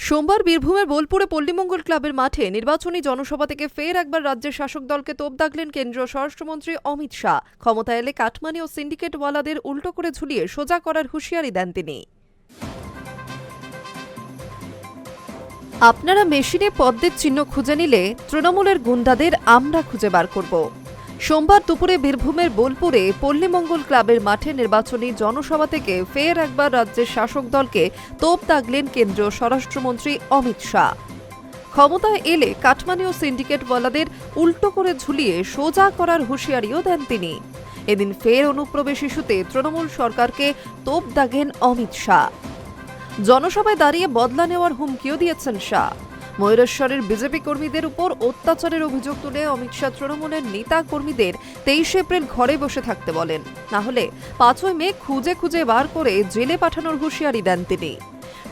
সোমবার বীরভূমের বোলপুরে পল্লীমঙ্গল ক্লাবের মাঠে নির্বাচনী জনসভা থেকে ফের একবার রাজ্যের শাসক দলকে তোপ দাগলেন কেন্দ্রীয় স্বরাষ্ট্রমন্ত্রী অমিত শাহ। ক্ষমতা এলে কাটমানি ও সিন্ডিকেটওয়ালাদের উল্টো করে ঝুলিয়ে সোজা করার হুঁশিয়ারি দেন তিনি। আপনারা মেশিনে পদ্মের চিহ্ন খুঁজে নিলে তৃণমূলের গুন্ডাদের আমরা খুঁজে বার করব। সোমবার দুপুরে বীরভূমের বোলপুরে পল্লীমঙ্গল ক্লাবের মাঠে নির্বাচনী জনসভা থেকে ফের একবার রাজ্যের শাসক দলকে তোপ দাগলেন কেন্দ্রীয় স্বরাষ্ট্রমন্ত্রী অমিত শাহ। ক্ষমতায় এলে কাটমানি ও সিন্ডিকেটওয়ালাদের উল্টো করে ঝুলিয়ে সোজা করার হুঁশিয়ারিও দেন তিনি। এদিন ফের অনুপ্রবেশ ইস্যুতে তৃণমূল সরকারকে তোপ দাগেন অমিত শাহ। জনসভায় দাঁড়িয়ে বদলা নেওয়ার হুমকিও দিয়েছেন শাহ। ময়ূরেশ্বরের বিজেপি কর্মীদের উপর অত্যাচারের অভিযোগ তুলে অমিত শাহ তৃণমূলের নেতা কর্মীদের 23 এপ্রিল ঘরে বসে থাকতে বলেন, না হলে 5 মে খুঁজে খুঁজে বার করে জেলে পাঠানোর হুঁশিয়ারি দেন তিনি।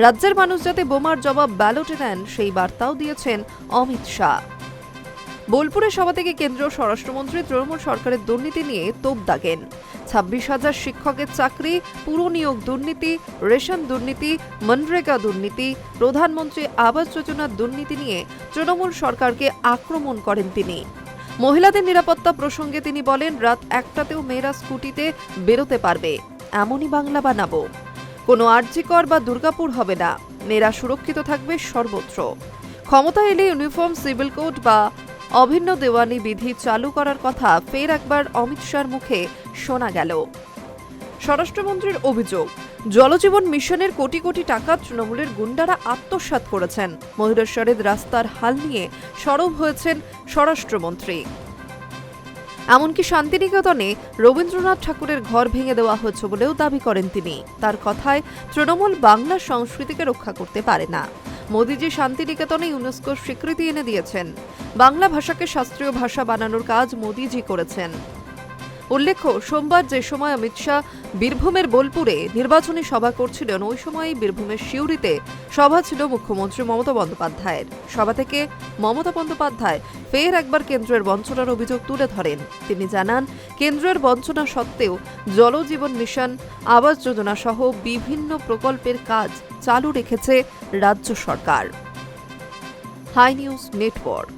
রাজ্যের মানুষ যাতে বোমার জবাব ব্যালটে নেন সেই বার্তাও দিয়েছেন অমিত শাহ। বোলপুরের সভা থেকে কেন্দ্রীয় স্বরাষ্ট্রমন্ত্রী তৃণমূল সরকারের দুর্নীতি নিয়ে তোপ দাগেন। 26,000 শিক্ষকের চাকরি, পুরো নিয়োগ দুর্নীতি, রেশন দুর্নীতি, মনরেগা দুর্নীতি, প্রধানমন্ত্রী আবাস যোজনার দুর্নীতি নিয়ে তৃণমূল সরকারকে আক্রমণ করেন তিনি। মহিলাদের নিরাপত্তা প্রসঙ্গে তিনি বলেন, রাত 1টাতেও মেয়েরা স্কুটিতে বেরোতে পারবে, এমনই বাংলা বানাবো। কোনো আরজিকর বা দুর্গাপুর হবে না, মেয়েরা সুরক্ষিত থাকবে সর্বত্র। ক্ষমতা এলে ইউনিফর্ম, সিভিল কোড বা অভিন্ন দেওয়ানি বিধি চালু করার কথা ফের একবার অমিত শাহর মুখে শোনা গেল। স্বরাষ্ট্রমন্ত্রীর অভিযোগ, জলজীবন মিশনের কোটি কোটি টাকা তৃণমূলের গুন্ডারা আত্মসাৎ করেছেন। ময়ূরেশ্বরের রাস্তার হাল নিয়ে সরব হয়েছেন স্বরাষ্ট্রমন্ত্রী। এমনকি শান্তিনিকেতনে রবীন্দ্রনাথ ঠাকুরের ঘর ভেঙে দেওয়া হয়েছে বলেও দাবি করেন তিনি। তার কথায় তৃণমূল বাংলার সংস্কৃতিকে রক্ষা করতে পারে না। মোদিজি শান্তিনিকেতনে ইউনেস্কোর স্বীকৃতি এনে দিয়েছেন। বাংলা ভাষাকে শাস্ত্রীয় ভাষা বানানোর কাজ মোদিজি করেছেন। উল্লেখ্য, সোমবার যে সময় অমিত শাহ বীরভূমের বোলপুরে নির্বাচনী সভা করছিলেন, ওই সময়ই বীরভূমের সিউড়িতে সভা ছিল মুখ্যমন্ত্রী মমতা বন্দ্যোপাধ্যায়ের। সভা থেকে মমতা বন্দ্যোপাধ্যায় ফের একবার কেন্দ্রের বঞ্চনার অভিযোগ তুলে ধরেন। তিনি জানান, কেন্দ্রের বঞ্চনা সত্ত্বেও জলজীবন মিশন, আবাস যোজনা সহ বিভিন্ন প্রকল্পের কাজ চালু রেখেছে রাজ্য সরকার। High news network.